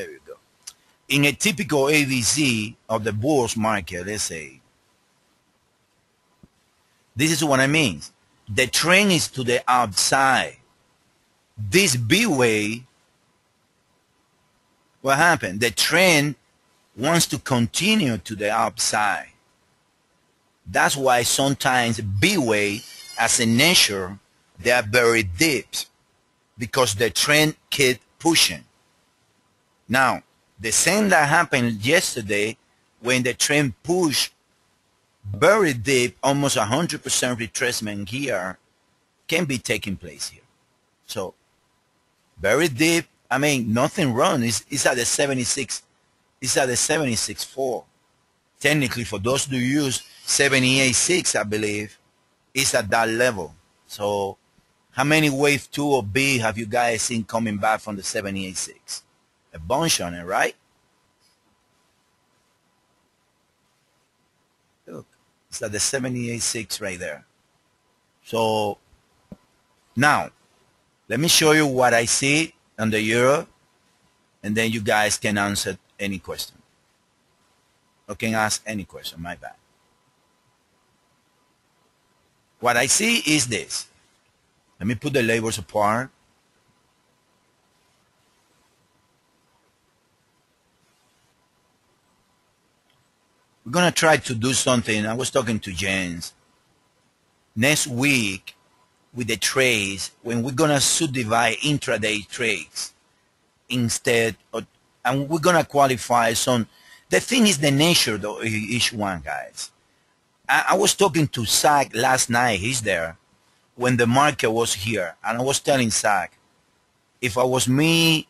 There you go. In a typical AVC of the bulls market, let's say, this is what I mean. The trend is to the outside. This B way, what happened? The trend wants to continue to the upside. That's why sometimes B way, as a nature, they are very deep because the trend kept pushing. Now, the same that happened yesterday when the trend pushed very deep, almost 100% retracement here, can be taking place here. So, very deep. I mean, nothing wrong. It's at the 76. It's at the 76.4. Technically, for those who use 78.6, I believe, it's at that level. So, how many wave 2 or B have you guys seen coming back from the 78.6? A bunch on it, right? Look, it's at the 78.6 right there. So, now, let me show you what I see on the euro, and then you guys can answer any question. Or can ask any question, my bad. What I see is this. Let me put the labels apart. We're going to try to do something. I was talking to James. Next week, with the trades, when we're going to subdivide intraday trades instead of, and we're going to qualify some. The thing is the nature of each one, guys. I was talking to Zach last night. He's there when the market was here. And I was telling Zach, if I was me,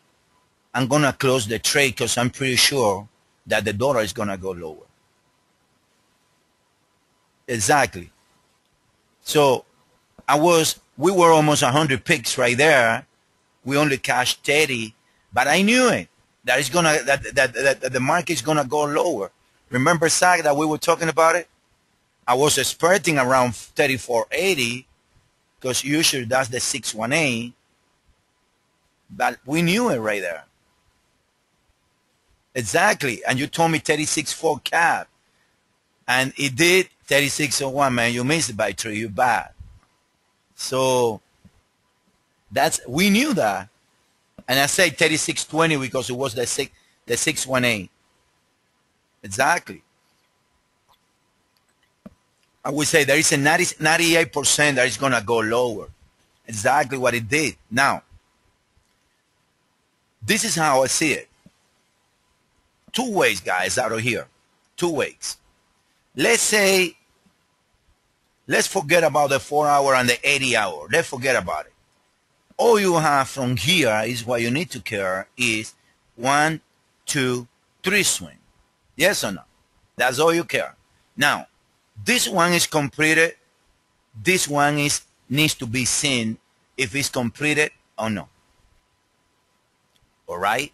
I'm going to close the trade because I'm pretty sure that the dollar is going to go lower. Exactly. So we were almost 100 picks right there. We only cashed 30, but I knew it. That is gonna that the market is gonna go lower. Remember, Zach, that we were talking about it? I was expecting around 34.80 because usually that's the 618, but we knew it right there. Exactly, and you told me 36.4 cap, and it did 36.01. Man, you missed it by 3. You bad. So we knew that. And I say 36.20 because it was the 618. Exactly. I would say there is a 98% that is going to go lower. Exactly what it did. Now, this is how I see it. 2 ways, guys, out of here. 2 ways. Let's forget about the 4-hour and the 80-hour. Let's forget about it. All you have from here is what you need to care is 1, 2, 3 swing. Yes or no? That's all you care. Now, this one is completed. This one needs to be seen if it's completed or no. All right?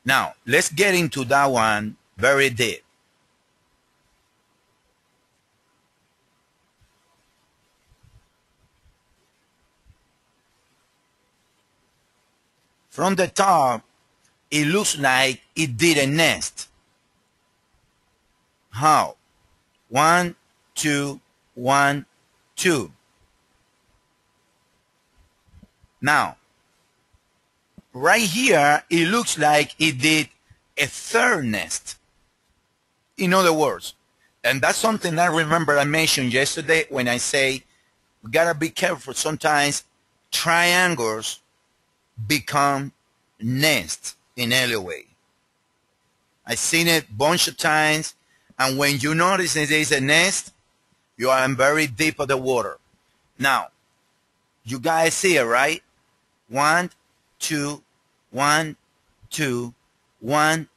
Now, let's get into that one very deep. From the top, it looks like it did a nest. How? 1, 2, 1, 2. Now, right here, it looks like it did a third nest. In other words, and that's something I remember I mentioned yesterday when I say we gotta be careful. Sometimes triangles become nests in Elliott Wave. I've seen it a bunch of times, and when you notice it is a nest, you are in very deep of the water. Now, you guys see it, right? 1, 2, 1, 2, 1,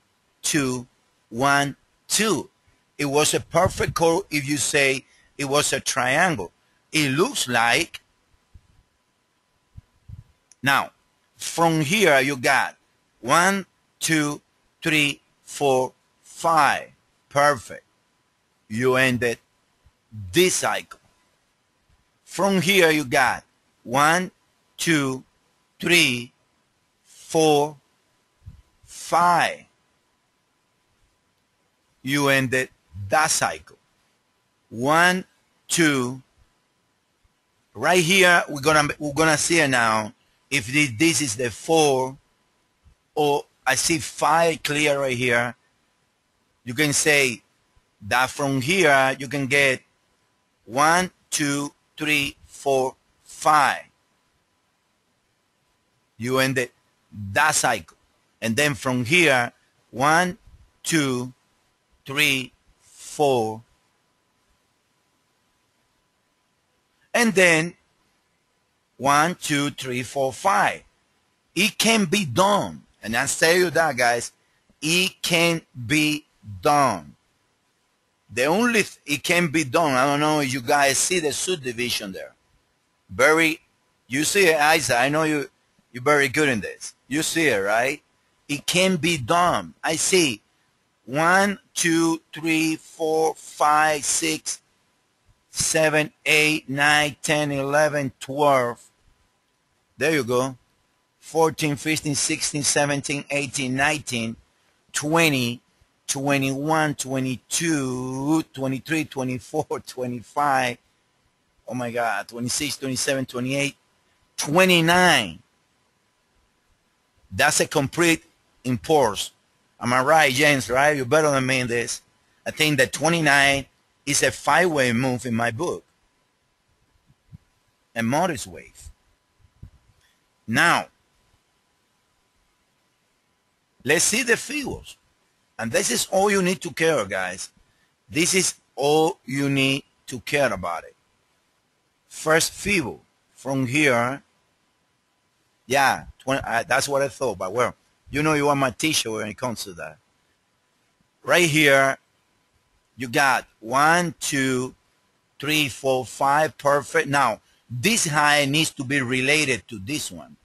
2, 1, 2. It was a perfect curve if you say it was a triangle. It looks like. Now, from here you got 1, 2, 3, 4, 5. Perfect. You ended this cycle. From here you got 1, 2, 3, 4, 5, you ended that cycle. 1, 2. Right here, we're gonna see it now. If this is the 4, or I see 5 clear right here, you can say that from here you can get 1, 2, 3, 4, 5. You ended that cycle. And then from here, 1, 2, 3, 4. And then 1, 2, 3, 4, 5. It can be done. And I tell you that, guys, it can be done. The only it can be done, I don't know if you guys see the subdivision there. You see it, Isaac. I know you're very good in this. You see it, right? It can be done. I see 1, 2, 3, 4, 5, 6, 7, 8, 9, 10, 11, 12. There you go. 14, 15, 16, 17, 18, 19, 20, 21, 22, 23, 24, 25. Oh my God, 26, 27, 28, 29. That's a complete impulse. Am I right, James, right? You're better than me in this. I think that 29 is a 5-way move in my book. A modest wave. Now, let's see the figures. And this is all you need to care, guys. This is all you need to care about it. First figure from here. Yeah, 20, that's what I thought. But well, you know you are my teacher when it comes to that. Right here, you got 1, 2, 3, 4, 5. Perfect. Now, this high needs to be related to this one.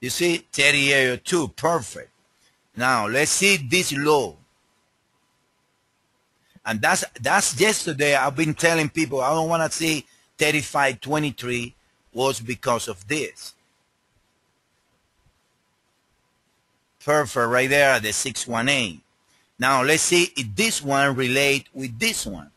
You see, 3802, perfect. Now, let's see this low. And that's yesterday I've been telling people I don't want to see 3523 was because of this. Perfect right there at the 618. Now, let's see if this one relate with this one.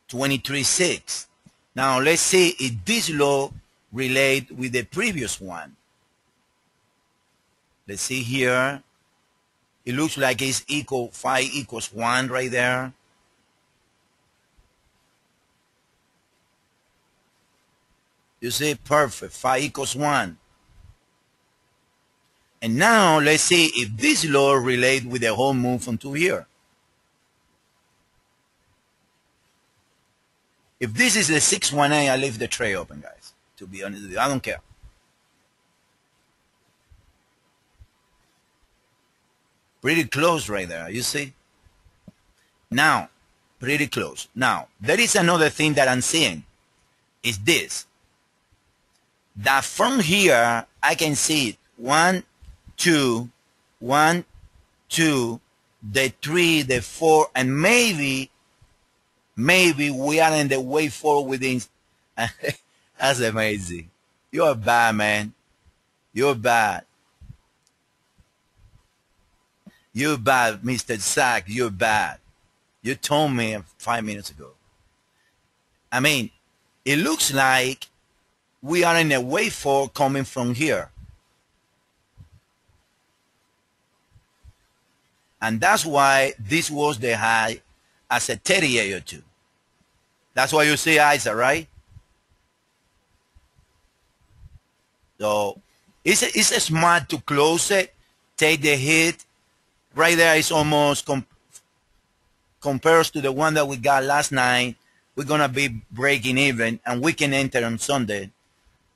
$23.6. Now let's see if this low relate with the previous one. Let's see here. It looks like it's equal 5 equals 1 right there. You see, perfect. 5 equals 1. And now let's see if this low relate with the whole move onto here. If this is the 618, I leave the tray open, guys. To be honest with you, I don't care. Pretty close right there, you see? Now, pretty close. Now, there is another thing that I'm seeing. Is this. That from here, I can see it. 1, 2, 1, 2, the 3, the 4, and maybe we are in the way forward within. That's amazing. You're bad, man. You're bad. You're bad, Mr. Zach. You're bad. You told me 5 minutes ago. I mean, it looks like we are in a way forward coming from here. And that's why this was the high as a 3802. That's why you see Isaac, right? So it's smart to close it, take the hit. Right there is almost compares to the one that we got last night. We're going to be breaking even, and we can enter on Sunday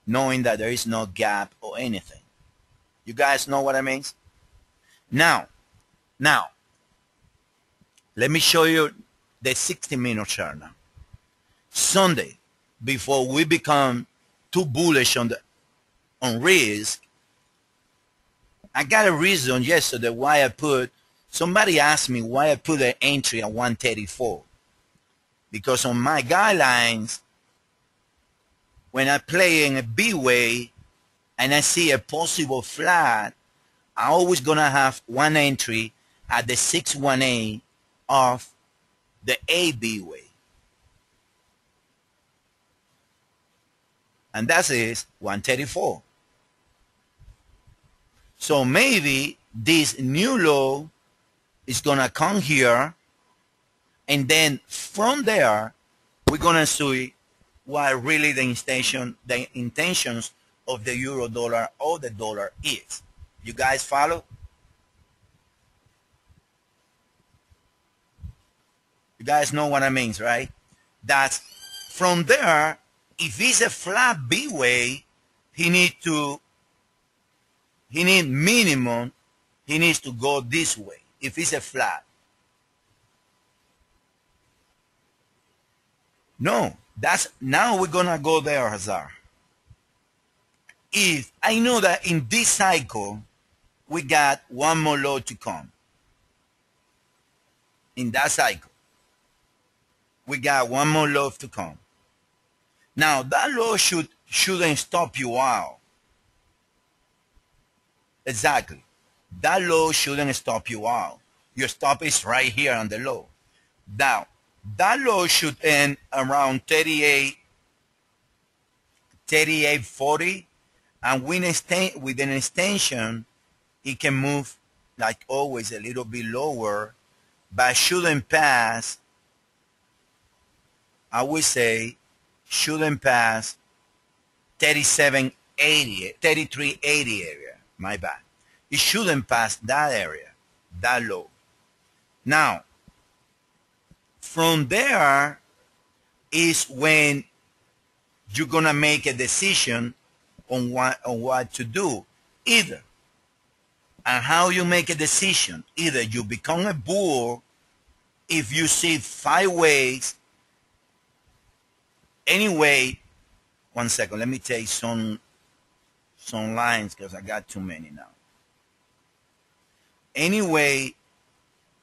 knowing that there is no gap or anything. You guys know what I mean? Now, let me show you the 60-minute chart now. Sunday, before we become too bullish on risk, I got a reason yesterday why I put Somebody asked me why I put an entry at 134. Because on my guidelines, when I play in a B way and I see a possible flat, I'm always going to have one entry at the 618 of the AB way. And that is 134. So maybe this new low is going to come here, and then from there, we're going to see what really the intentions of the euro dollar or the dollar is. You guys follow? You guys know what I mean, right? That's from there, if it's a flat B way, he needs to go this way if it's a flat. No, now we're gonna go there, Hazar. If I know that in this cycle we got one more low to come. In that cycle, we got one more low to come. Now that low shouldn't stop you out. Exactly. That low shouldn't stop you out. Your stop is right here on the low. Now, that low should end around 38.40, and with an extension, it can move like always a little bit lower, but shouldn't pass, I would say, shouldn't pass 33.80 area. My bad. It shouldn't pass that area, that low. Now, from there is when you're gonna make a decision on what to do. Either, and how you make a decision, either you become a bull if you see 5 ways. Anyway, one second, let me take some lines because I got too many now. Anyway,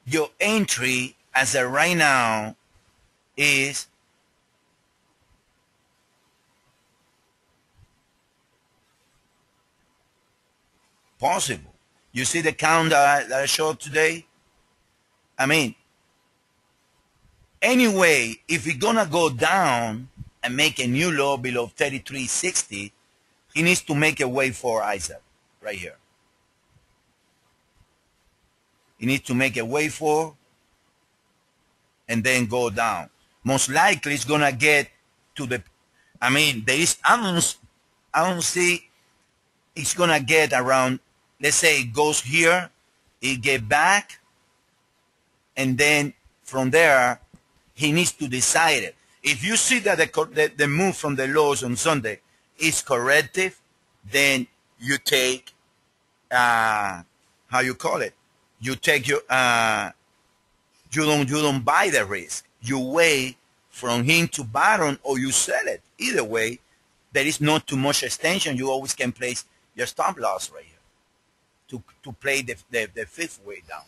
your entry as of right now is possible. You see the count that I showed today? I mean, anyway, if we're gonna go down and make a new low below 33.60, he needs to make a way for Isaac right here. He needs to make a way for and then go down. Most likely it's gonna get to the, I mean, there is, I don't see it's gonna get around, let's say it goes here, it get back, and then from there he needs to decide it. If you see that the move from the lows on Sunday is corrective, then you take how you call it, you take your you don't buy the risk. You wait from him to bottom, or you sell it. Either way, there is not too much extension. You always can place your stop loss right here to play the 5th way down.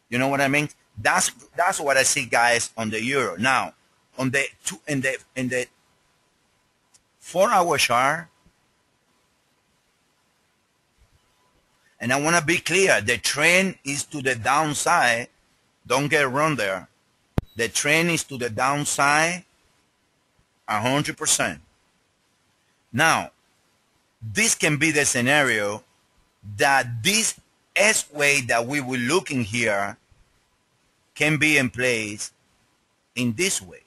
You know what I mean? That's what I see, guys, on the euro. Now, on the in the 4-hour chart, and I want to be clear, the trend is to the downside. Don't get wrong there. The trend is to the downside 100%. Now, this can be the scenario that this S-way that we were looking here can be in place in this way.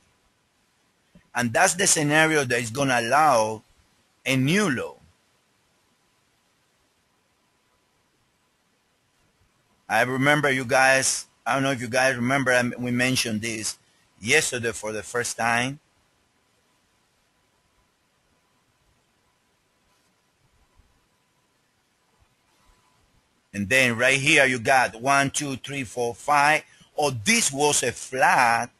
And that's the scenario that is going to allow a new low. I remember you guys, I don't know if you guys remember, we mentioned this yesterday for the first time. And then right here you got 1, 2, 3, 4, 5. Or this was a flat,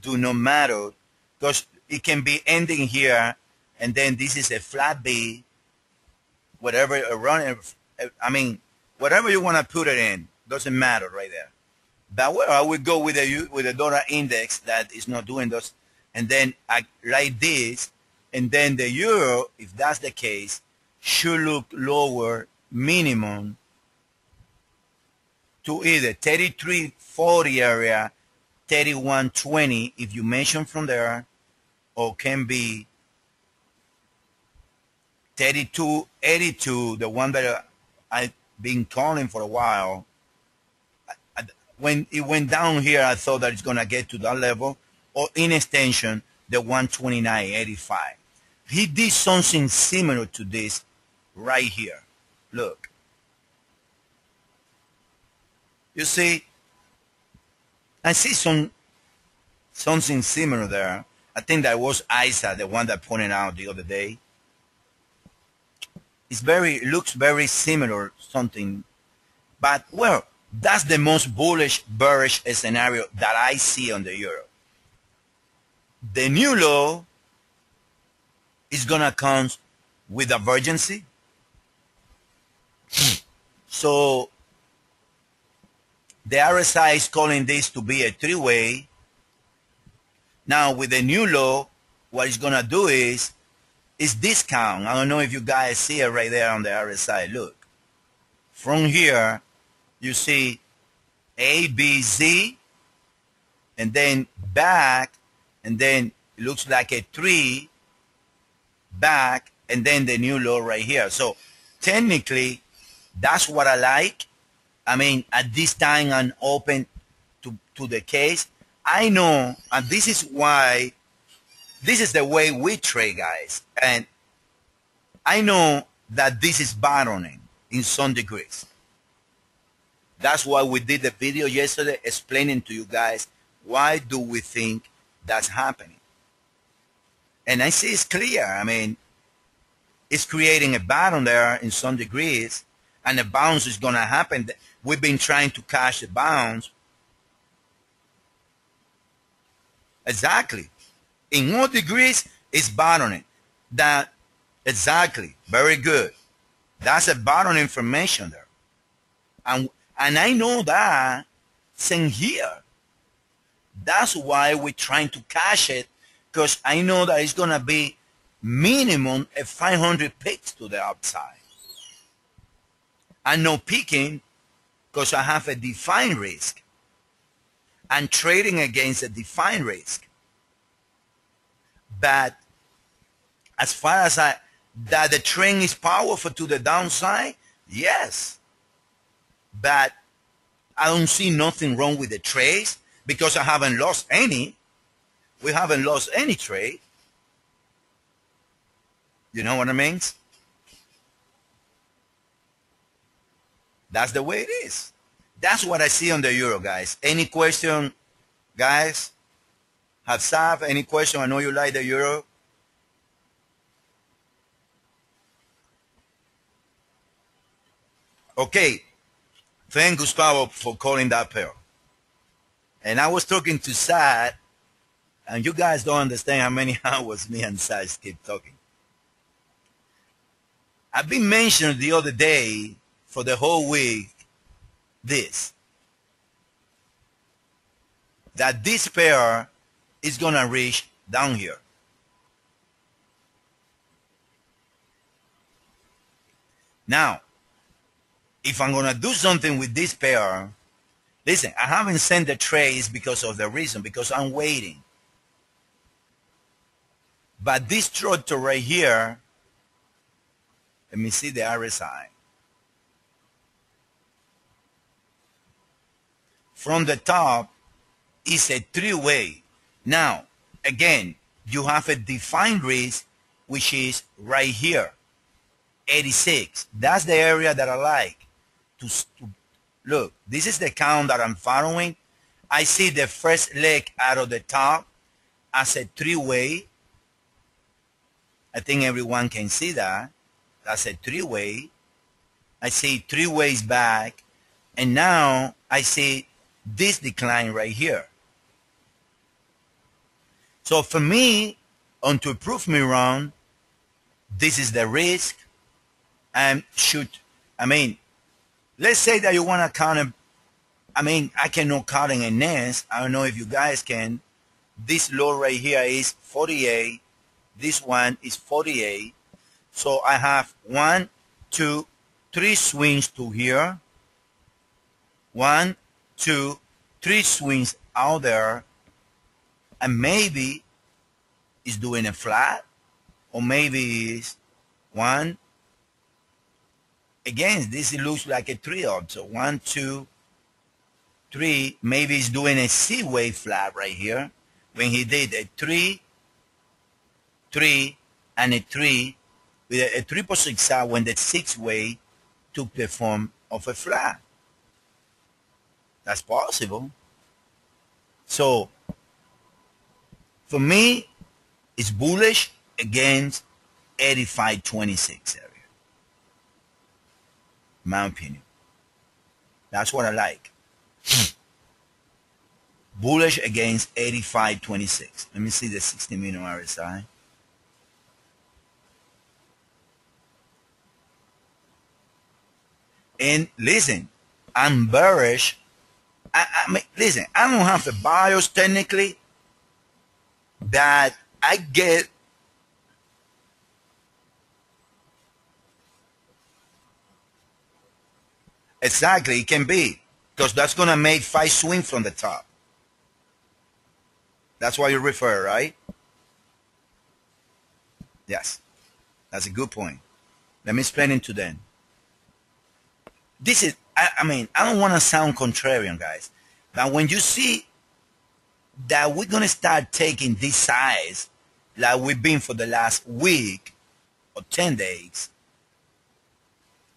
do not matter, because it can be ending here, and then this is a flat B, whatever, I mean, whatever you want to put it in. Doesn't matter right there. But well, I would go with the dollar index that is not doing those, and then I write this, and then the euro, if that's the case, should look lower minimum to either 33.40 area, 31.20 if you mention from there, or can be 32.82, the one that I've been calling for a while. When it went down here, I thought that it's going to get to that level, or in extension, the 129.85. He did something similar to this right here. Look. You see, I see something similar there. I think that was Isa, the one that pointed out the other day. It looks very similar, something, but well, that's the most bullish, bearish scenario that I see on the euro. The new low is gonna come with divergency. So the RSI is calling this to be a three-way. Now with the new low, what it's gonna do is discount. I don't know if you guys see it right there on the RSI. Look, from here you see A, B, Z, and then back, and then it looks like a 3 back, and then the new low right here. So technically that's what I like. I mean, at this time I'm open to the case. I know, and this is why, this is the way we trade, guys. And I know that this is bottoming in some degrees. That's why we did the video yesterday explaining to you guys why do we think that's happening. And I see it's clear. I mean, it's creating a bottom there in some degrees, and a bounce is going to happen. We've been trying to catch the bounce. Exactly. In all degrees, it's bottoming. That, exactly. Very good. That's a bottom information there. And I know that since here. That's why we're trying to cash it, because I know that it's going to be minimum a 500 picks to the upside. I'm not picking because I have a defined risk. I'm trading against a defined risk. But as far as that the trend is powerful to the downside, yes. But I don't see nothing wrong with the trades because I haven't lost any. We haven't lost any trade. You know what I mean? That's the way it is. That's what I see on the euro, guys. Any question, guys? Hafsaf, any question? I know you like the euro. Okay. Thank Gustavo for calling that pair. And I was talking to Sad, and you guys don't understand how many hours me and Sad keep talking. I've been mentioning the other day for the whole week that this pair is going to reach down here. Now, if I'm going to do something with this pair, listen, I haven't sent the trades because of the reason, because I'm waiting. But this structure right here, let me see the RSI. From the top, it's a three-way. Now, again, you have a defined risk, which is right here, 86. That's the area that I like. Look, this is the count that I'm following. I see the first leg out of the top as a three-way. I think everyone can see that. That's a three-way. I see three ways back. And now I see this decline right here. So for me, to prove me wrong, this is the risk. And let's say that you want to count I mean, I cannot count in a nest. I don't know if you guys can. This low right here is 48. This one is 48. So I have 1, 2, 3 swings to here. 1, 2, 3 swings out there. And maybe it's doing a flat. Or maybe it's 1. Again, this looks like a 3 also. 1, 2, 3. Maybe it's doing a C wave flat right here. When he did a 3, 3, and a 3 with a triple zigzag when the 6 way took the form of a flat. That's possible. So for me, it's bullish against 85.26 area. My opinion. That's what I like. Bullish against 85.26. Let me see the 60-minute RSI. And listen, I'm bearish. I mean, listen, I don't have the bias technically that I get. Exactly, it can be. Because that's going to make 5 swing from the top. That's why you refer, right? Yes. That's a good point. Let me explain it to them. This is, I mean, I don't want to sound contrarian, guys. But when you see that we're going to start taking this size like we've been for the last week or 10 days,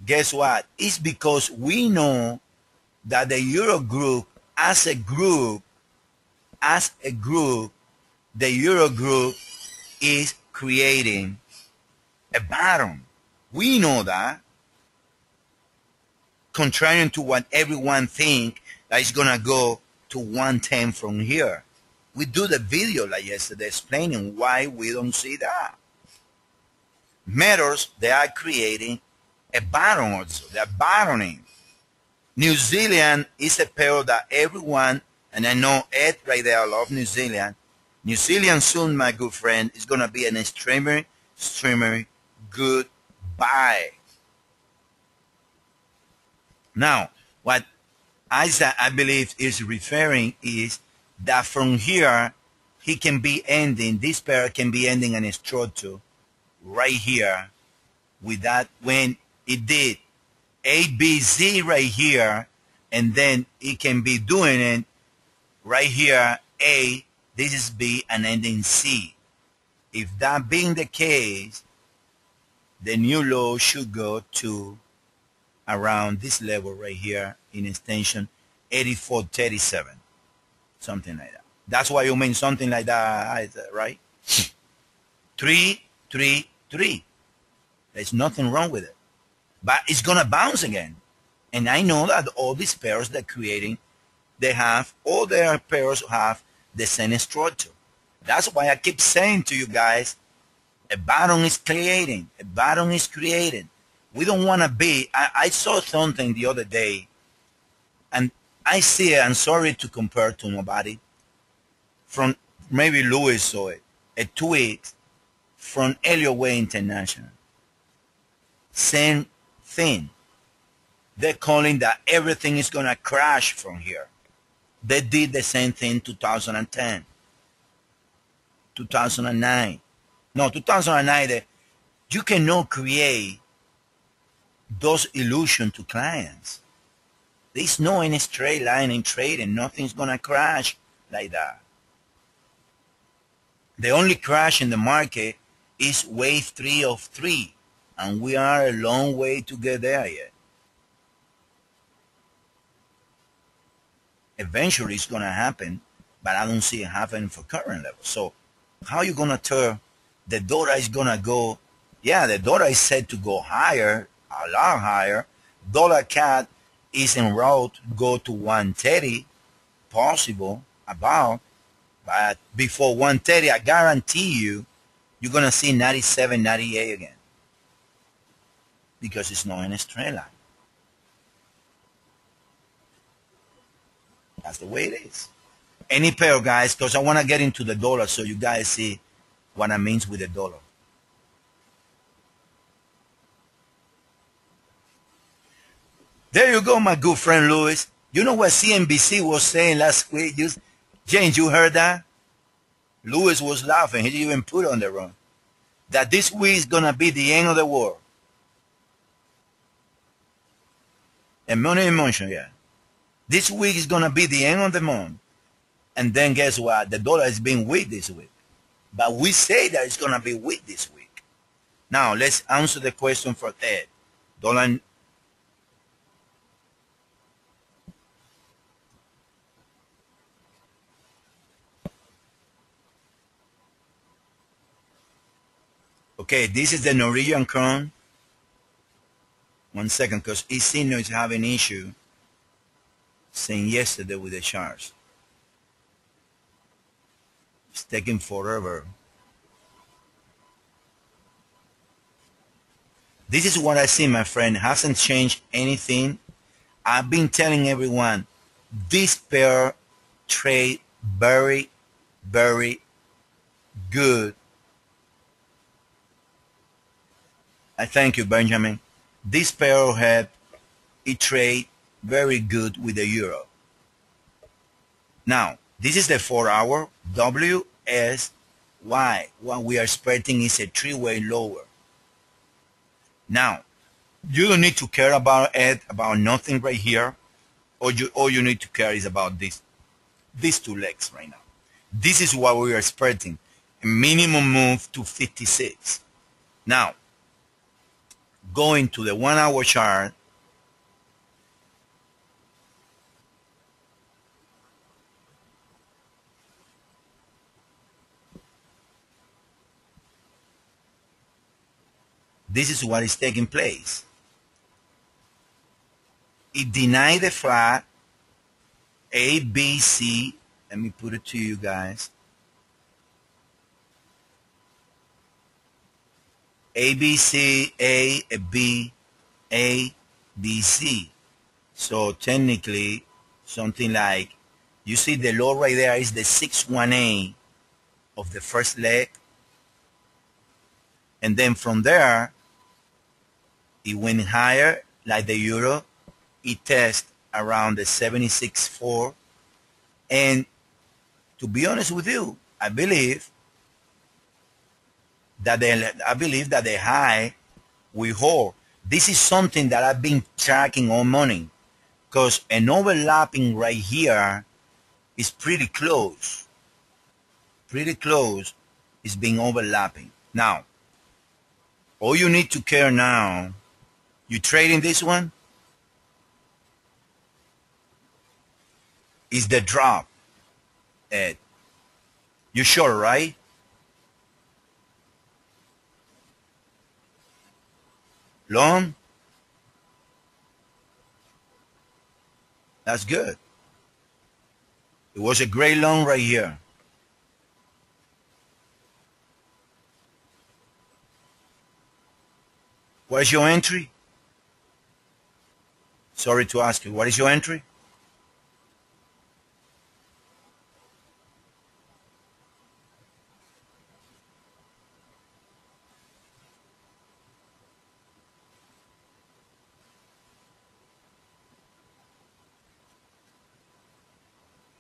guess what? It's because we know that the Euro group, the Euro group is creating a bottom. We know that. Contrary to what everyone think, that it's going to go to 110 from here. We do the video like yesterday explaining why we don't see that. Metals, they are creating a bottom also. They're bottoming. New Zealand is a pair that everyone, and I know Ed right there, I love New Zealand. New Zealand soon, my good friend, is going to be an extremely good buy. Now, what Isaac, I believe, is referring is that from here, he can be ending, this pair can be ending on a structure right here with that when it did ABC right here, and then it can be doing it right here, A, this is B, and ending C. If that being the case, the new low should go to around this level right here in extension 84.37, something like that. That's why you mean something like that, right? 3, 3, 3. There's nothing wrong with it, but it's gonna bounce again. And I know that all these pairs they're creating, they have all their pairs have the same structure. That's why I keep saying to you guys, a bottom is creating, a bottom is created. We don't want to be, I saw something the other day, and I see it, I'm sorry to compare to nobody, from maybe Louis saw it, a tweet from Elliott Wave International. Same thing. They're calling that everything is going to crash from here. They did the same thing 2010, 2009. No, 2009, you cannot create those illusions to clients. There's no any straight line in trading. Nothing's going to crash like that. The only crash in the market is wave 3 of 3. And we are a long way to get there yet. Eventually it's going to happen, but I don't see it happening for current levels. So how are you going to turn? The dollar is going to go, yeah, the dollar is set to go higher, a lot higher. Dollar CAD is en route to go to 130, possible, about. But before 130, I guarantee you, you're going to see 97, 98 again. Because it's not in a straight line. That's the way it is. Any pair, guys, because I want to get into the dollar so you guys see what I mean with the dollar. There you go, my good friend Louis. You know what CNBC was saying last week? James, you heard that? Louis was laughing. He even put on the run. That this week is going to be the end of the world. And money in motion, yeah. This week is going to be the end of the month. And then guess what? The dollar is being weak this week. But we say that it's going to be weak this week. Now, let's answer the question for Ed. Dollar. Okay, this is the Norwegian krone. 1 second, because Easino is having an issue since yesterday with the charts. It's taking forever. This is what I see, my friend. It hasn't changed anything. I've been telling everyone this pair trade very, very good. I thank you, Benjamin. This pair had it trade very good with the euro. Now, this is the 4-hour WSY. What we are expecting is a three-way lower. Now, you don't need to care about it, about nothing right here. All you need to care is about these two legs right now. This is what we are expecting. A minimum move to 56. Now, going to the 1-hour chart, this is what is taking place. It denied the flat ABC. Let me put it to you guys. ABC, A, B, A, B, C. So technically, something like, you see the low right there is the 618 of the first leg. And then from there, it went higher like the euro. It tested around the 76.4. And to be honest with you, I believe that the high will hold. This is something that I've been tracking all morning, because an overlapping right here is pretty close. Pretty close is being overlapping. Now, all you need to care now, you trading this one, is the drop. Ed, you sure, right? Long? That's good. It was a great long right here. What is your entry? Sorry to ask you, what is your entry?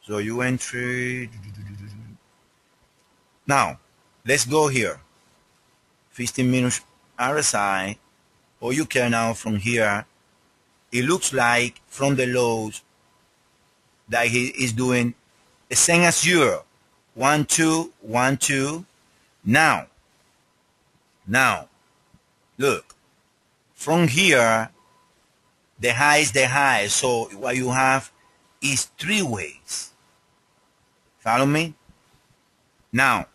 So you entry. Now, let's go here. 15 minutes RSI, or you can now from here. It looks like from the lows that he is doing the same as euro. 1, 2, 1, 2. Now, look. From here, the high is the high. So what you have is three ways. Follow me? Now,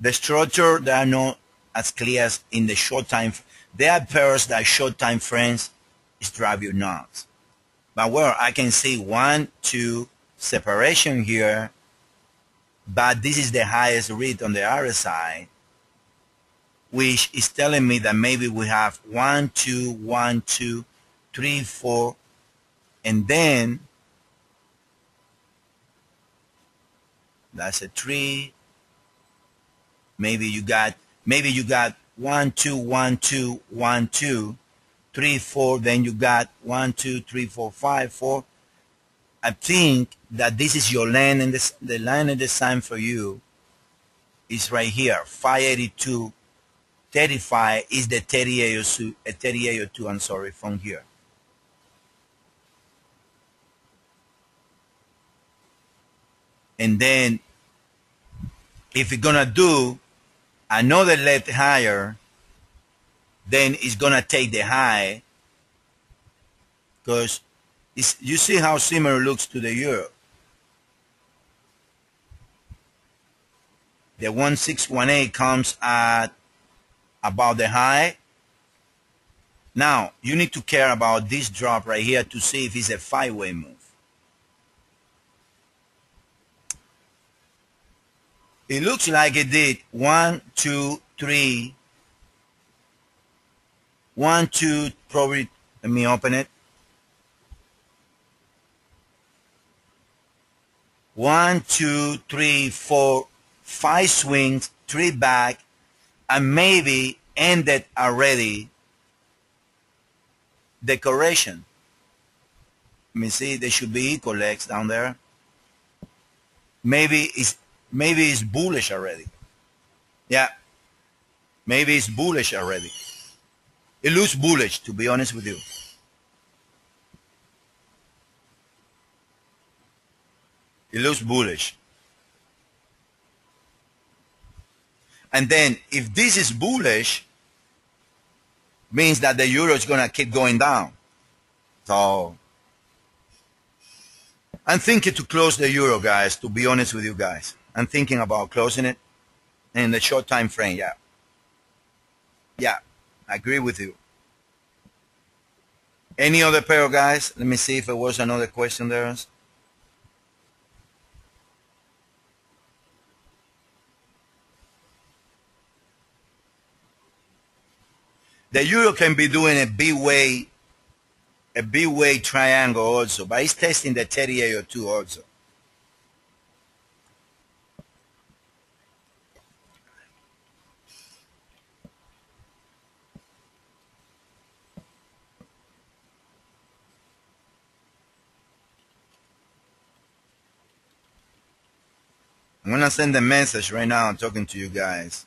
the structure, they are not as clear as in the short time. There are pairs that short time frames is drive you nuts. But where I can see 1, 2 separation here, but this is the highest read on the RSI, which is telling me that maybe we have 1, 2, 1, 2, 3, 4, and then That's a 3. Maybe you got 1 2 1 2 1 2 3 4. Then you got 1 2 3 4 5 4. I think that this is your line, and the line of the sign for you is right here. 582.35 is the 3802. I'm sorry, from here. And then if you're gonna do another left higher, then it's gonna take the high, because you see how similar it looks to the euro. The 1618 comes at about the high. Now you need to care about this drop right here to see if it's a 5-way move. It looks like it did 1 2 3 1 2, probably. Let me open it. 1 2 3 4 5 swings, 3 back, and maybe ended already the correction. Let me see, there should be equal legs down there. Maybe it's bullish already. Yeah, maybe it's bullish already. It looks bullish, to be honest with you. It looks bullish. And then if this is bullish, means that the euro is going to keep going down. So I'm thinking to close the euro, guys, to be honest with you guys. I'm thinking about closing it in the short time frame. Yeah, I agree with you. Any other pair, guys? Let me see if there was another question there. The euro can be doing a B-way triangle also, but it's testing the 3802 also. I'm going to send a message right now. I'm talking to you guys.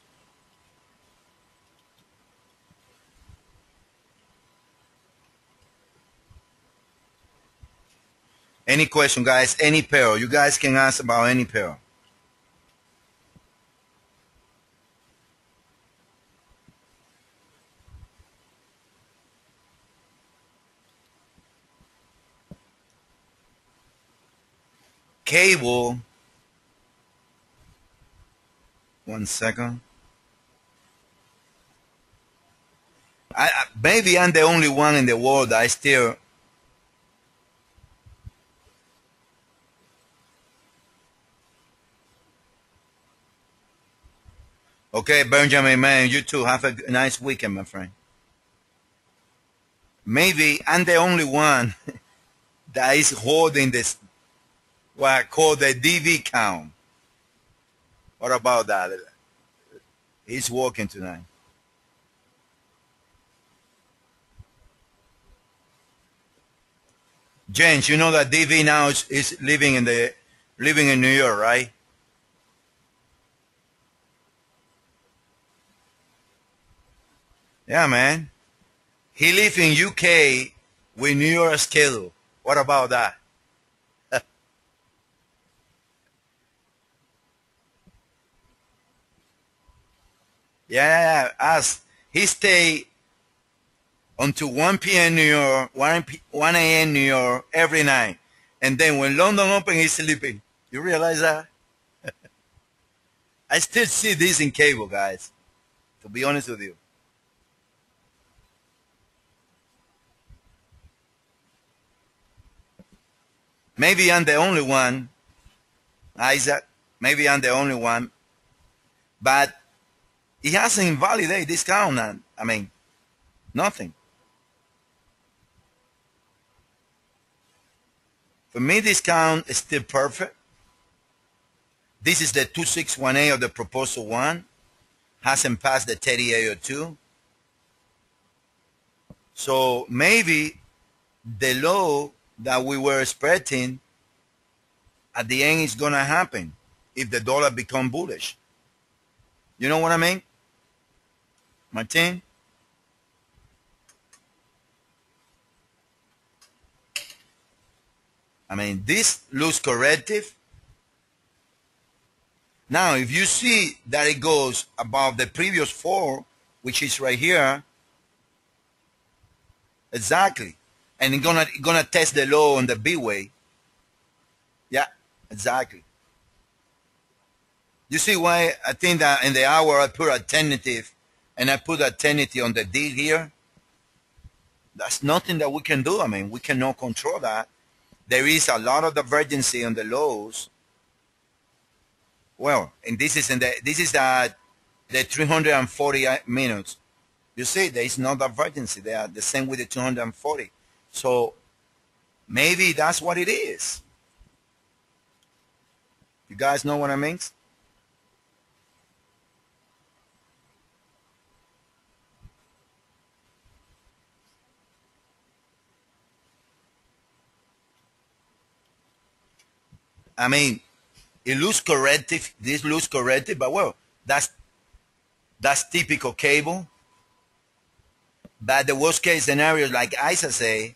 Any question, guys? Any pair? You guys can ask about any pair. Cable. 1 second. Maybe I'm the only one in the world that I still... Okay, Benjamin, man, you too. Have a nice weekend, my friend. Maybe I'm the only one that is holding this, what I call the DV count. What about that? He's working tonight. James, you know that DV now is living in New York, right? Yeah, man. He lives in UK with New York schedule. What about that? Yeah. As he stay until 1 p.m. New York, 1 a.m. New York every night. And then when London open, he's sleeping. You realize that? I still see this in cable, guys, to be honest with you. Maybe I'm the only one, Isaac. Maybe I'm the only one. But it hasn't invalidated this count. I mean, nothing. For me, this count is still perfect. This is the 2618 of the proposal one. Hasn't passed the 3802. So maybe the low that we were expecting at the end is going to happen if the dollar become bullish. You know what I mean, Martin? I mean, this looks corrective. Now, if you see that it goes above the previous four, which is right here, exactly, and it's gonna test the low on the B way. Yeah, exactly. You see why I think that in the hour I put a tentative, and I put a tentative on the D here. That's nothing that we can do. I mean, we cannot control that. There is a lot of divergency on the lows. Well, and this is the 340 minutes. You see, there is no divergency. They are the same with the 240. So maybe that's what it is. You guys know what I mean? I mean, it looks corrective. This looks corrective, but well, that's typical cable. But the worst case scenario, like Isa say,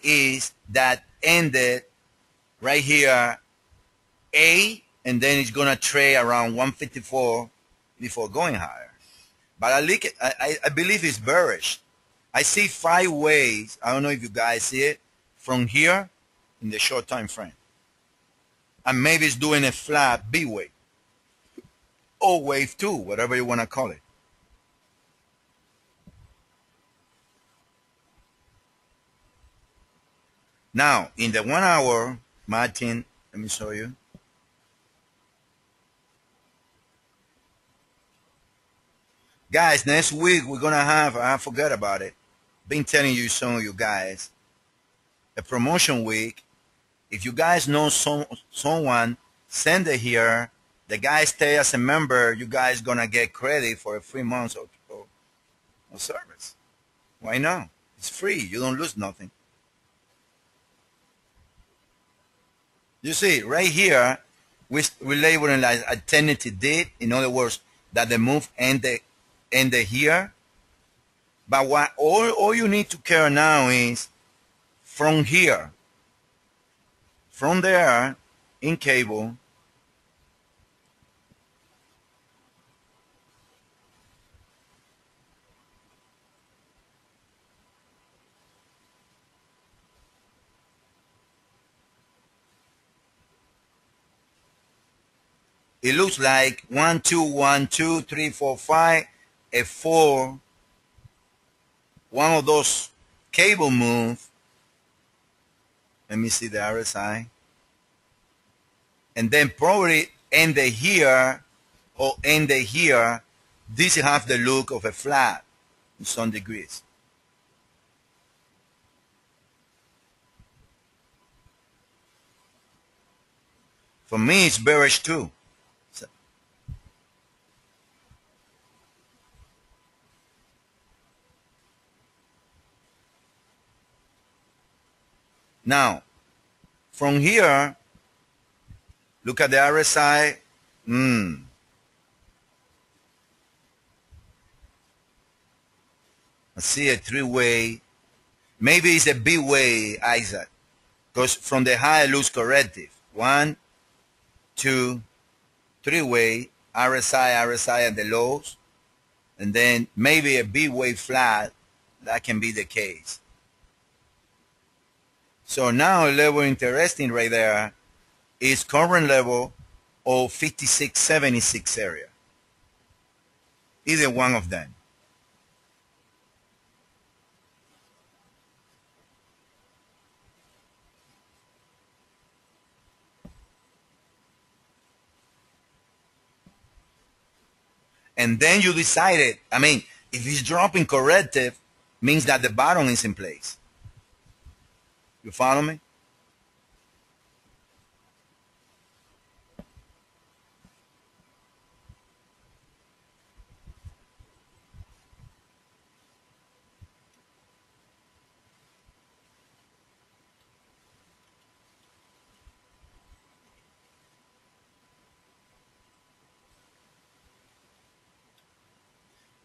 is that ended right here, A, and then it's gonna trade around 154 before going higher. But I believe it's bearish. I see 5 ways. I don't know if you guys see it from here in the short time frame. And maybe it's doing a flat B wave or wave 2, whatever you want to call it. Now, in the 1 hour, Martin, let me show you. Guys, next week we're going to have, I forgot about it, been telling you some of you guys, a promotion week. If you guys know someone, send it here. The guys stay as a member. You guys going to get credit for a 3 months of service. Why not? It's free. You don't lose nothing. You see, right here, we label it as a tentative date. In other words, that the move ended here. But what all you need to care now is from here, from there, in cable, it looks like 1, 2, 1, 2, 3, 4, 5, a 4. One of those cable move. Let me see the RSI. And then probably end here or end here. This has the look of a flat in some degrees. For me, it's bearish too. So, now, from here, look at the RSI. I see a 3-way. Maybe it's a B-way, Isaac. Because from the high, it looks corrective. 1, 2, 3-way, RSI at the lows. And then maybe a B-way flat. That can be the case. So now a level interesting right there is current level of 56.76 area. Either one of them. And then you decided, I mean, if it's dropping corrective, means that the bottom is in place. You follow me?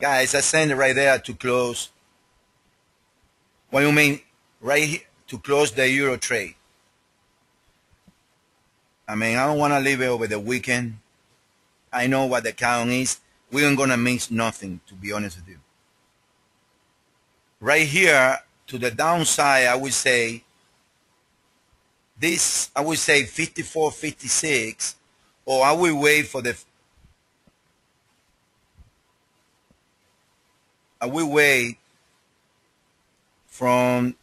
Guys, I send it right there to close. What do you mean? Right here to close the euro trade. I mean, I don't want to leave it over the weekend. I know what the count is. We ain't gonna miss nothing, to be honest with you. Right here to the downside, I would say this. I would say 54, 56, or I will wait for the. I will wait from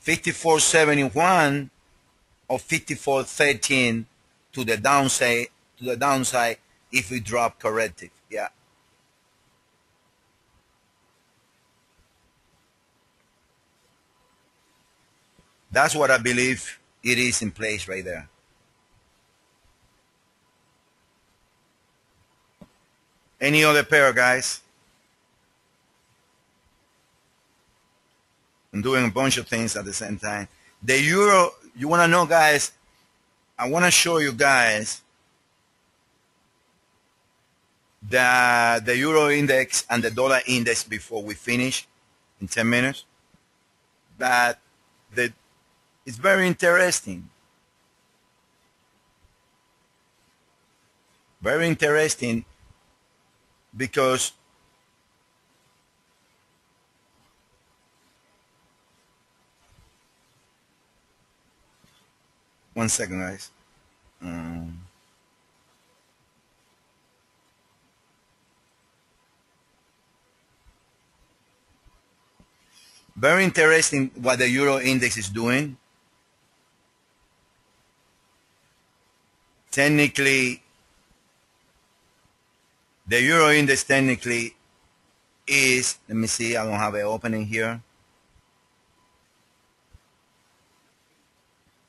54.71 or 54.13 to the downside. To the downside, if we drop corrective, yeah. That's what I believe it is in place right there. Any other pair, guys? I'm doing a bunch of things at the same time. The euro, you want to know, guys, I want to show you guys the euro index and the dollar index before we finish in 10 minutes. But it's very interesting. Very interesting because one second, guys. Very interesting what the euro index is doing. Technically, the euro index technically is, let me see, I don't have it opening here.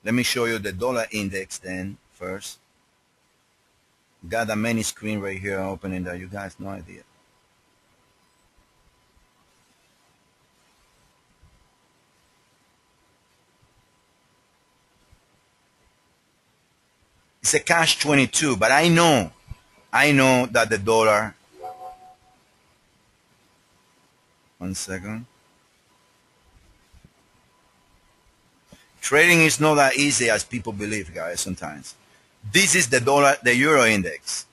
Let me show you the dollar index then first. Got a mini screen right here opening that you guys no idea. It's a cash 22, but I know that the dollar, one second. Trading is not that easy as people believe, guys, sometimes. This is the dollar, the euro index.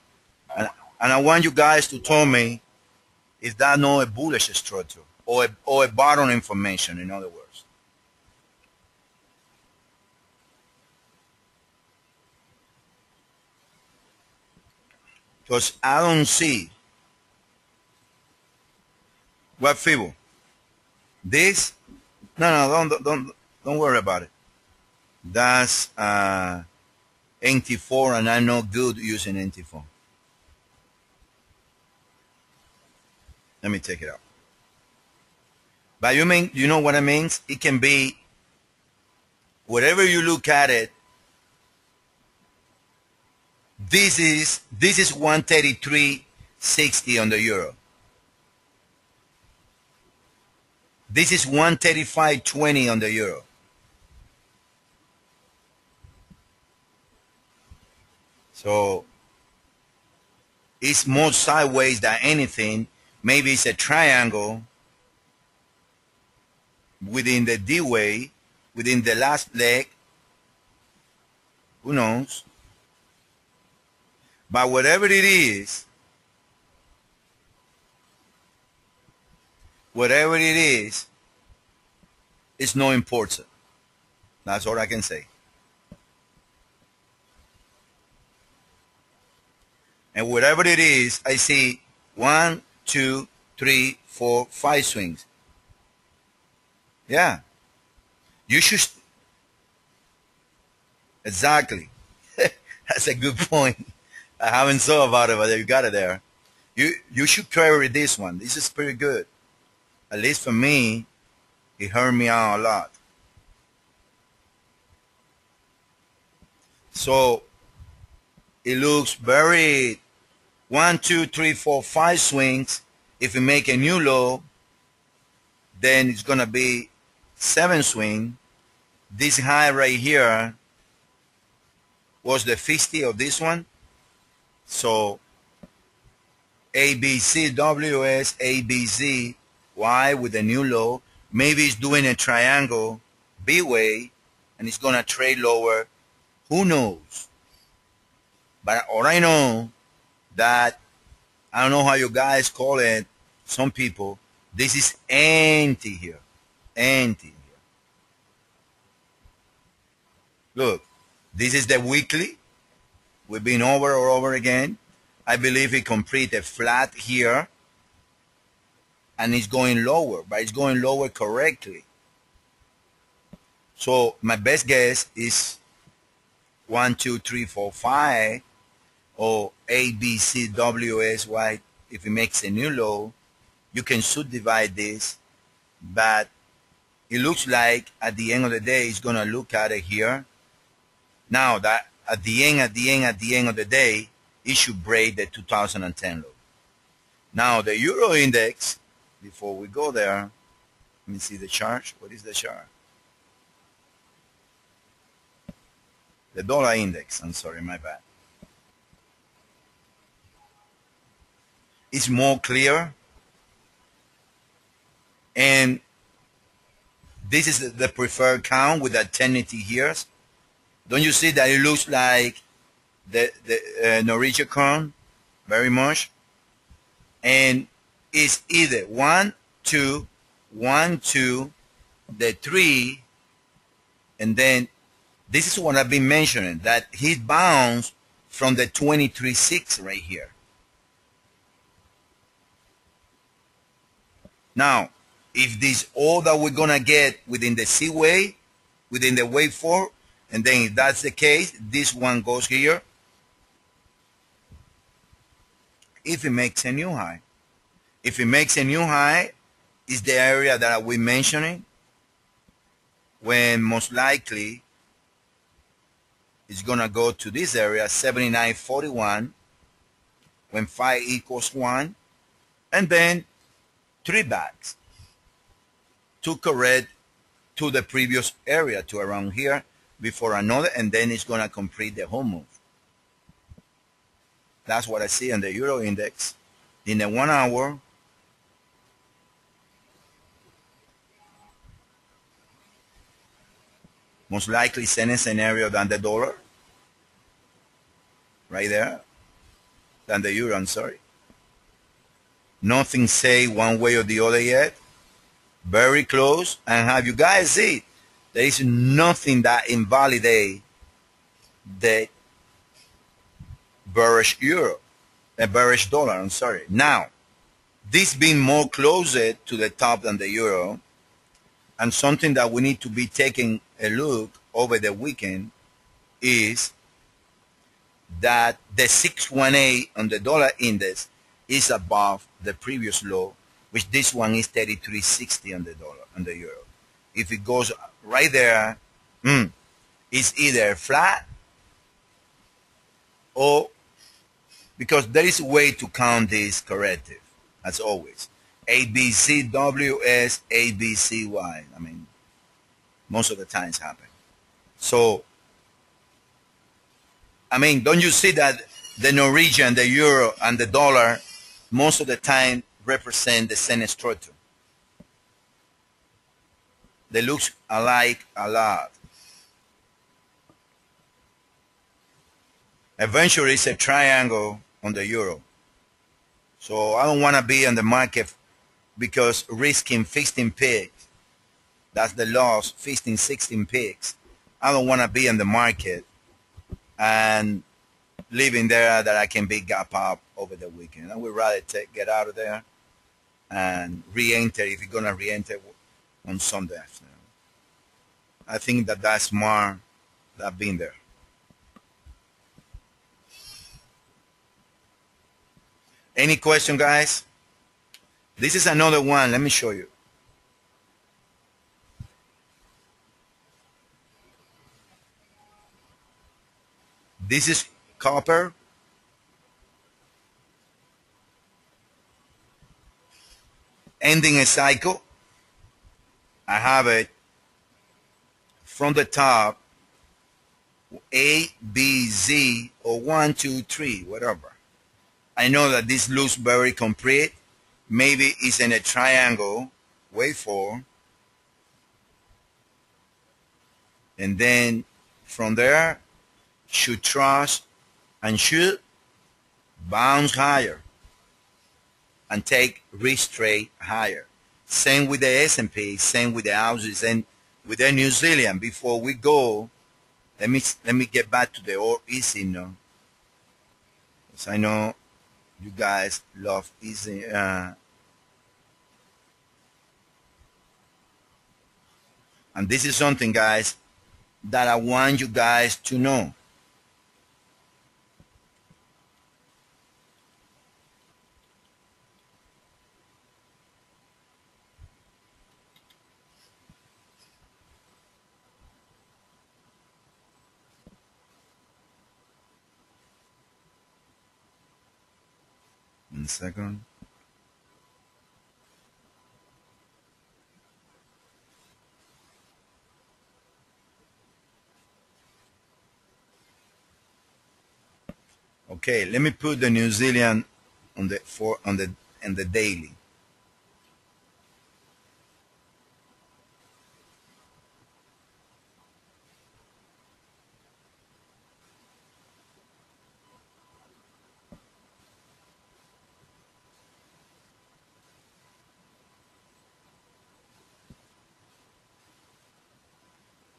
And I want you guys to tell me, is that not a bullish structure or a bottom information, in other words? Because I don't see what Fibo. This, no, don't worry about it. That's NT4, and I'm not good using NT4. Let me take it out. But you know what it means? It can be whatever you look at it. This is 133.60 on the euro. This is 135.20 on the euro. So it's more sideways than anything. Maybe it's a triangle within the D way, within the last leg. Who knows? But whatever it is, it's not important. That's all I can say. And whatever it is, I see 1, 2, 3, 4, 5 swings. Yeah. You should. Exactly. That's a good point. I haven't thought about it, but you got it there. You should carry this one. This is pretty good. At least for me, it hurt me out a lot. So it looks very 1, 2, 3, 4, 5 swings. If we make a new low, then it's gonna be 7 swing. This high right here was the 50 of this one. So ABCWS, ABZY with a new low. Maybe it's doing a triangle B-way and it's going to trade lower. Who knows? But all I know that, I don't know how you guys call it, some people, this is anti here. Anti here. Look, this is the weekly. We've been over or over again. I believe it completed flat here and it's going lower, but it's going lower correctly. So my best guess is 1, 2, 3, 4, 5 or ABCWSY. If it makes a new low, you can subdivide this, but it looks like at the end of the day, it's going to look at it here. Now that at the end of the day, it should break the 2010 low. Now the Euro index, before we go there, let me see the chart. What is the chart? The dollar index, I'm sorry, my bad. It's more clear. And this is the preferred count with that 1080 here. Don't you see that it looks like the Norwegian crown very much? And it's either 1, 2, 1, 2, the 3, and then this is what I've been mentioning, that he bounced from the 23.6 right here. Now, if this all that we're gonna get within the C wave, within the wave 4, and then if that's the case, this one goes here. If it makes a new high. If it makes a new high, is the area that we're mentioning, when most likely it's gonna go to this area, 79.41, when phi equals 1, and then 3 backs to correct to the previous area, to around here, before another, and then it's gonna complete the whole move. That's what I see on the Euro index. In the 1 hour, most likely same scenario than the dollar, right there, than the Euro, I'm sorry. Nothing say one way or the other yet. Very close, and have you guys see, there is nothing that invalidate the bearish euro, the bearish dollar, I'm sorry. Now, this being more closer to the top than the euro, and something that we need to be taking a look over the weekend is that the 618 on the dollar index is above the previous low, which this one is 33.60 on the dollar, on the euro. If it goes right there, it's either flat or, because there is a way to count this corrective, as always. ABCWS, ABCY. I mean, most of the times happen. So, I mean, don't you see that the Norwegian, the euro, and the dollar most of the time represent the same structure? They look alike a lot. Eventually, it's a triangle on the euro. So I don't want to be on the market because risking 15 pips, that's the loss, 15, 16 pips. I don't want to be in the market and leaving there that I can be gap up over the weekend. I would rather get out of there and re-enter if you're going to re-enter on Sunday afternoon. I think that that's smart than being there. Any question, guys? This is another one. Let me show you. This is copper. Ending a cycle. I have it from the top, A, B, Z, or 1, 2, 3, whatever. I know that this looks very complete. Maybe it's in a triangle waveform. And then from there, should trust and should bounce higher and take risk trade higher. Same with the S&P, same with the houses, and with the New Zealand. Before we go, let me get back to the old easy note, because I know you guys love easy. And this is something, guys, that I want you guys to know. One second. Okay, let me put the New Zealand on the daily.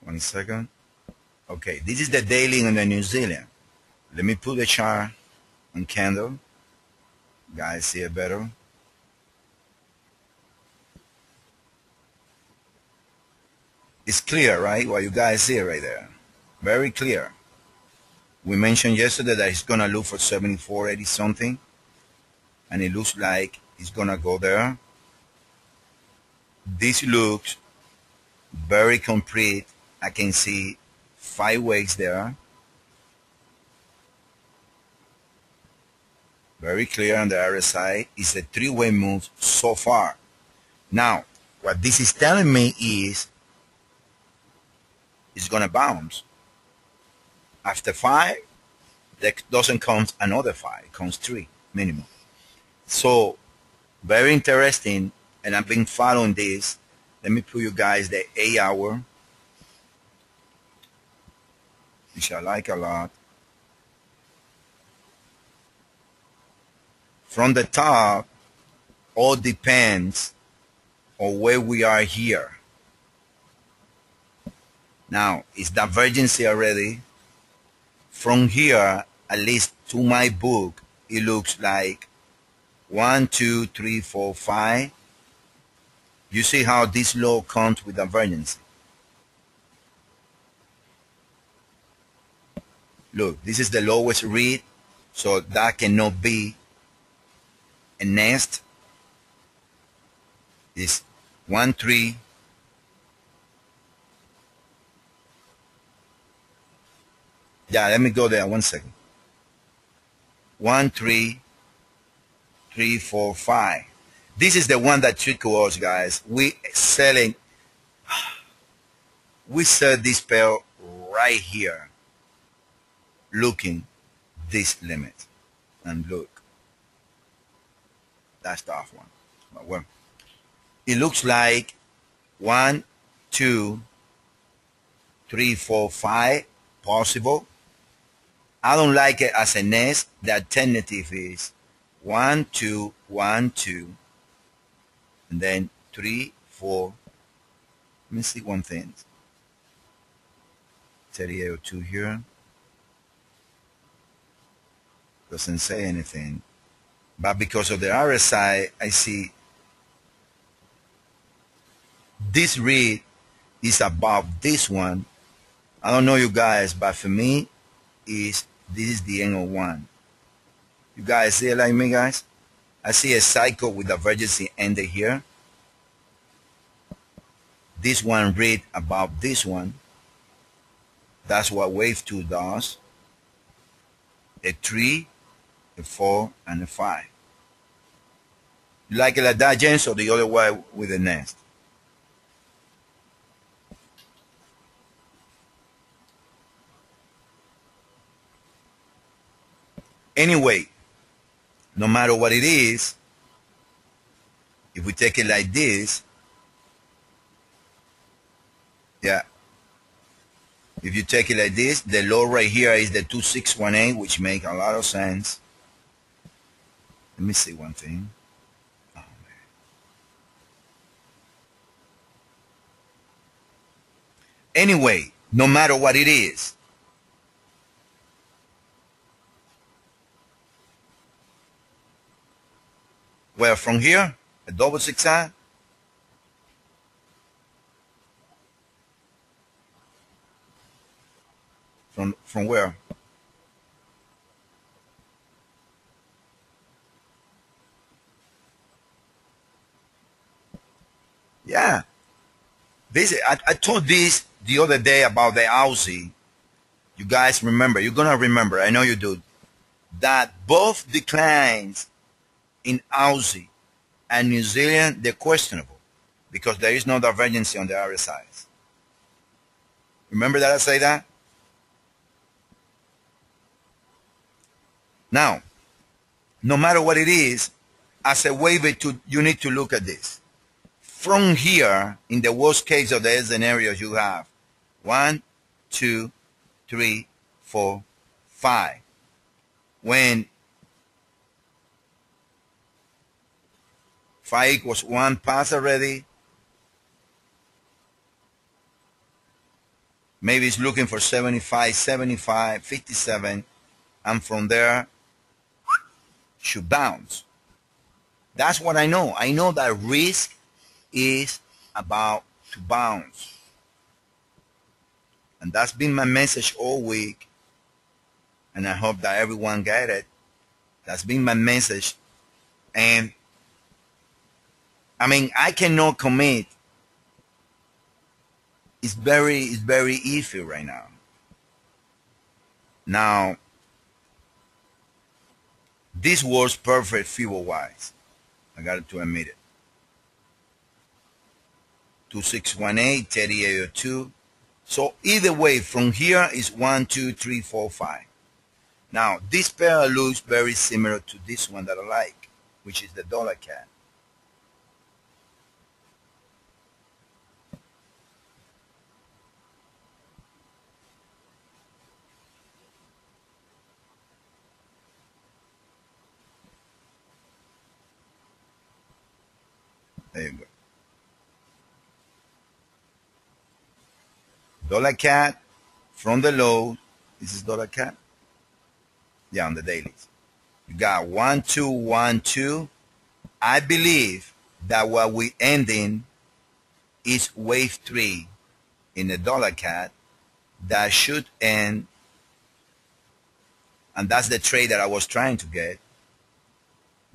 One second. Okay, this is the daily on the New Zealand. Let me put the chart on candle. Guys see it better. It's clear, right? What you guys see right there. Very clear. We mentioned yesterday that it's going to look for 74.80 something. And it looks like it's going to go there. This looks very complete. I can see 5 waves there. Very clear on the RSI. It's a 3-way move so far. Now, what this is telling me is it's going to bounce. After 5, there doesn't come another 5. It comes 3 minimum. So, very interesting. And I've been following this. Let me put you guys the 8-hour, which I like a lot. From the top, all depends on where we are here. Now, it's divergence already. From here, at least to my book, it looks like 1, 2, 3, 4, 5. You see how this low comes with divergence. Look, this is the lowest read, so that cannot be a nest. It's 1, 3. Yeah, let me go there 1 second. 1, 3, 3, 4, 5. This is the one that tricked us, guys. We sell this pair right here, looking this limit. And look, that's the off one. But well, it looks like 1, 2, 3, 4, 5 possible. I don't like it as a nest. The alternative is 1, 2, 1, 2, and then 3, 4. Let me see one thing. 3802 here. Doesn't say anything. But because of the RSI, I see this read is above this one. I don't know you guys, but for me, this is the end of one. You guys see it like me, guys? I see a cycle with divergence ended here. This one read above this one. That's what wave 2 does. A 3, a 4, and a 5. You like it like that, James, or the other way with the nest? Anyway, no matter what it is, if we take it like this, yeah, if you take it like this, the low right here is the 2618, which makes a lot of sense. Let me see one thing. Oh, anyway, no matter what it is, well, from here, a double zigzag, from where? Yeah. I told this the other day about the Aussie. You guys remember, you're going to remember, I know you do, that both declines in Aussie and New Zealand, they're questionable because there is no divergence on the RSIs. Remember that I say that? Now, no matter what it is, as a waiver, you need to look at this. From here, in the worst case of the scenarios, you have 1, 2, 3, 4, 5. When 5 equals 1 pass already, maybe it's looking for 75, 75, 57, and from there, should bounce. That's what I know. I know that risk is about to bounce. And that's been my message all week. And I hope that everyone get it. That's been my message. And I mean, I cannot commit. It's very iffy right now. Now, this was perfect fever-wise. I got to admit it. 2618, 3802. So either way, from here is 1, 2, 3, 4, 5. Now, this pair looks very similar to this one that I like, which is the dollar CAD. There you go. Dollar CAD from the low. This is dollar CAD. Yeah, on the dailies. You got 1, 2, 1, 2. I believe that what we ending is wave 3 in the dollar CAD. That should end, and that's the trade that I was trying to get.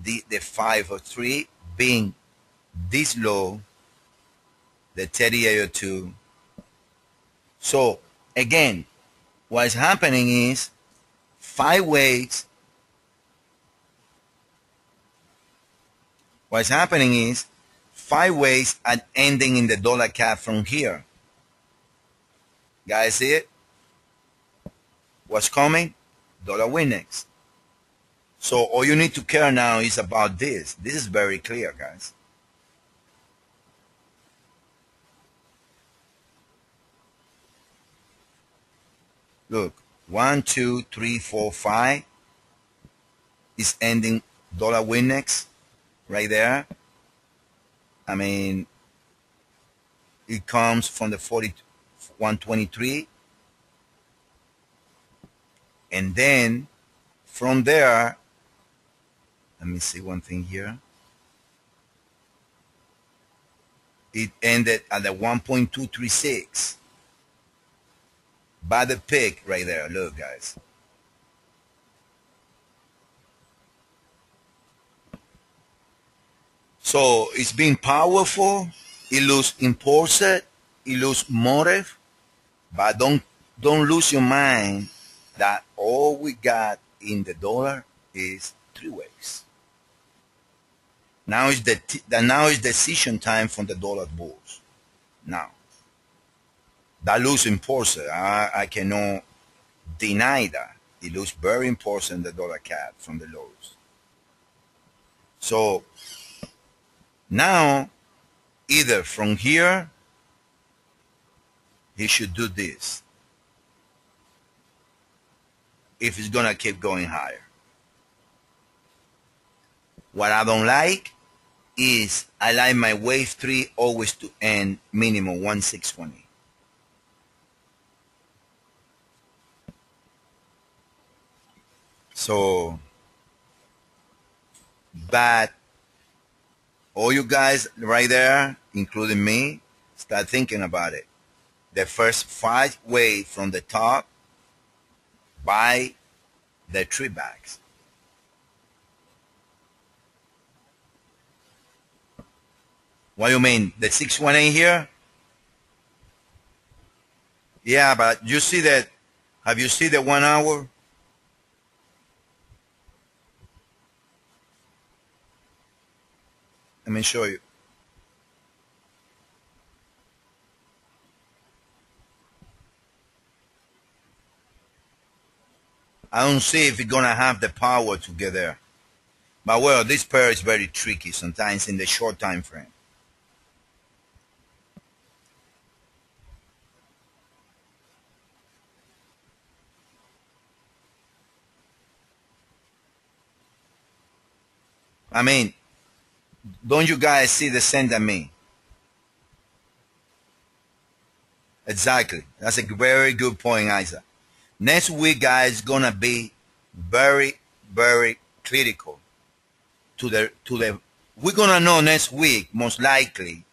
The 5 or 3 being this low, the 3802. So again, what is happening is 5 waves. What's happening is 5 waves are ending in the dollar CAD from here. Guys, see it? What's coming? Dollar Windex. So all you need to care now is about this. This is very clear, guys. Look, 1, 2, 3, 4, 5 is ending dollar Windex right there. I mean, it comes from the 123, and then from there, let me see one thing here. It ended at the 1.236. By the pick right there. Look, guys. So it's been powerful. It looks important. It looks motive. But don't lose your mind that all we got in the dollar is 3 waves. Now is now is decision time for the dollar bulls. Now. That looks important. I cannot deny that. It looks very important, the dollar CAD from the lows. So now either from here he should do this if it's gonna keep going higher. What I don't like is I like my wave 3 always to end minimum 1620. So, but all you guys right there, including me, start thinking about it. The first 5 waves from the top, buy the 3 bags. What do you mean? The 618 here? Yeah, but you see that, have you seen the 1 hour? Let me show you. I don't see if it's gonna have the power to get there. But well, this pair is very tricky sometimes in the short time frame. I mean, don't you guys see the same as me? Exactly. That's a very good point, Isaac. Next week, guys, gonna be very, very critical to the. We're gonna know next week, most likely,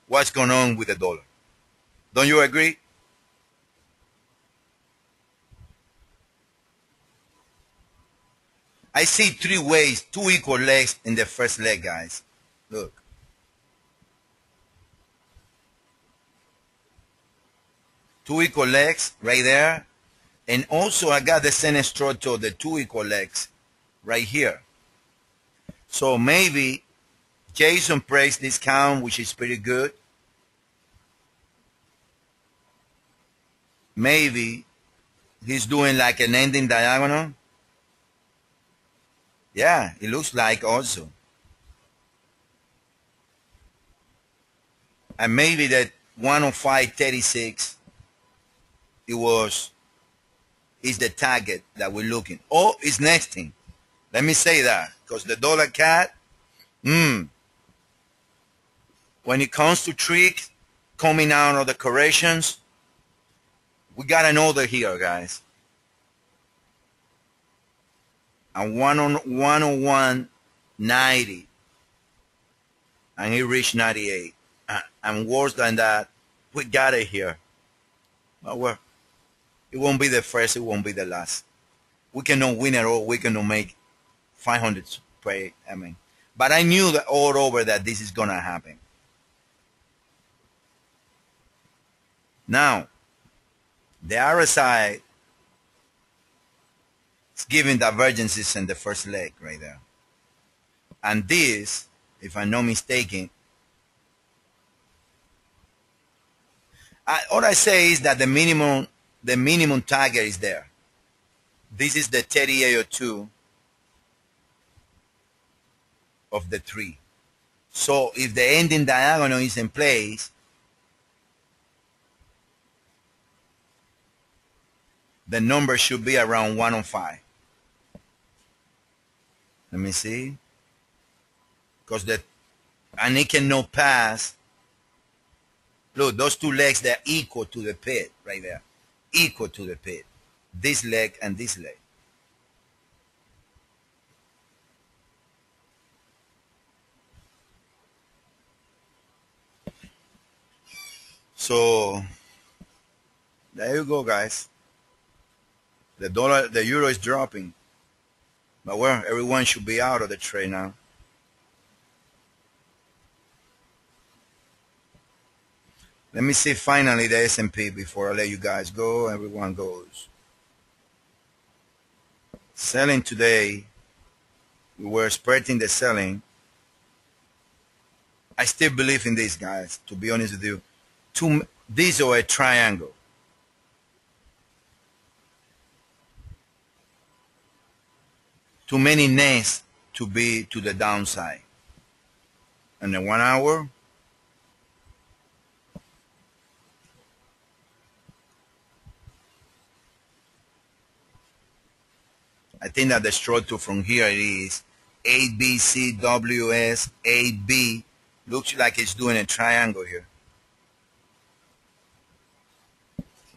what's going on with the dollar. Don't you agree? I see 3 ways, 2 equal legs in the first leg, guys. Look. Two equal legs right there. And also I got the same structure of the 2 equal legs right here. So maybe Jason praised this count, which is pretty good. Maybe he's doing like an ending diagonal. Yeah, it looks like also. And maybe that 105.36 is the target that we're looking. Or it's nesting. Let me say that, because the dollar cat, when it comes to tricks coming out of the corrections, we got an order here, guys. And 101.90, and it reached 98. And worse than that, we got it here. But well, it won't be the first, it won't be the last. We cannot win it all. We cannot make 500 per, I mean. But I knew that all over that this is going to happen. Now, the RSI is giving divergences in the first leg right there. And this, if I'm not mistaken, all I say is that the minimum target is there. This is the 3802 of the 3. So if the ending diagonal is in place, the number should be around 105. Let me see. Because and it cannot pass. Look, those 2 legs, they're equal to the pit right there. Equal to the pit. This leg and this leg. So there you go, guys. The euro is dropping. But well, everyone should be out of the trade now. Let me see finally the S&P before I let you guys go. Everyone goes. Selling today, we were spreading the selling. I still believe in these guys, to be honest with you. These are a triangle. Too many nests to be to the downside. And the 1 hour, I think that the structure from here is ABCWS AB. Looks like it's doing a triangle here.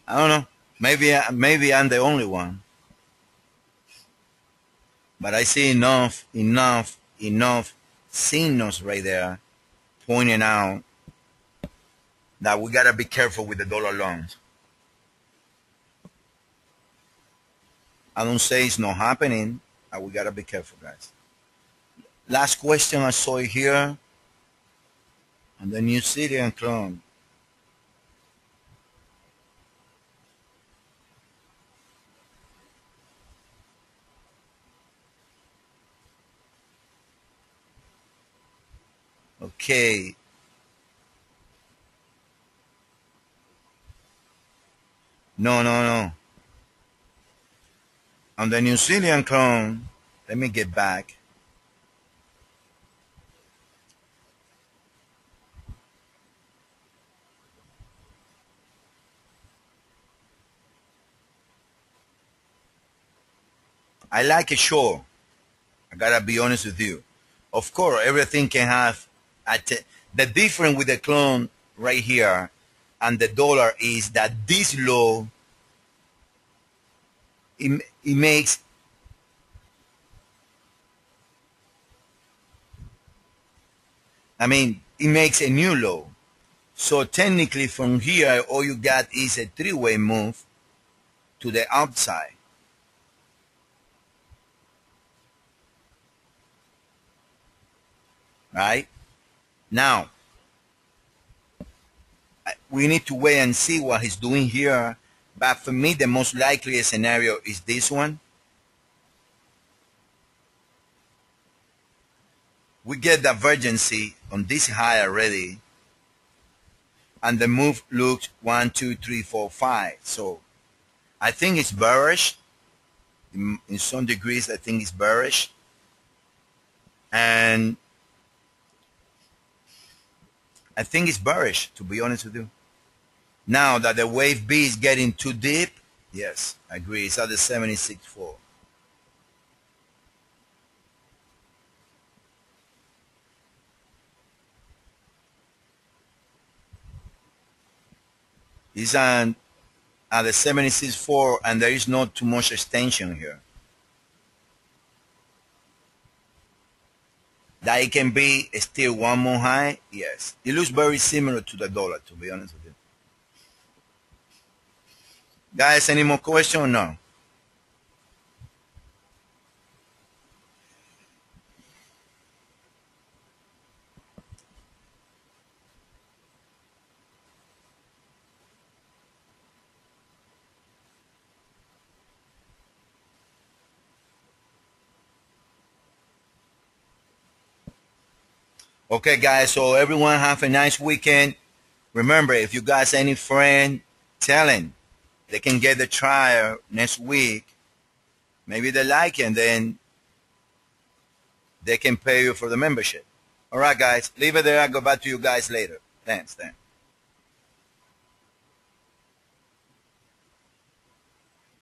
I don't know. Maybe I'm the only one. But I see enough signals right there pointing out that we gotta be careful with the dollar loans. I don't say it's not happening, but we gotta be careful, guys. Last question I saw here on the New Zealand clone. Okay. No. On the New Zealand clone, let me get back. I like it, sure. I gotta be honest with you. Of course, everything can have the difference with the clone right here and the dollar is that this low it makes it makes a new low. So technically from here all you got is a three-way move to the upside. Right? Now, we need to wait and see what he's doing here. But for me, the most likely scenario is this one. We get divergency on this high already. And the move looks 1, 2, 3, 4, 5. So I think it's bearish. In some degrees, I think it's bearish. And I think it's bearish, to be honest with you. Now that the wave B is getting too deep, yes, I agree. It's at the 76.4. It's at the 76.4 and there is not too much extension here. That it can be still one more high, yes. It looks very similar to the dollar, to be honest with you. Guys, any more questions or no? Okay, guys, so everyone have a nice weekend. Remember, if you guys any friend, tell them they can get the trial next week. Maybe they like it, and then they can pay you for the membership. All right, guys, leave it there. I'll go back to you guys later. Thanks.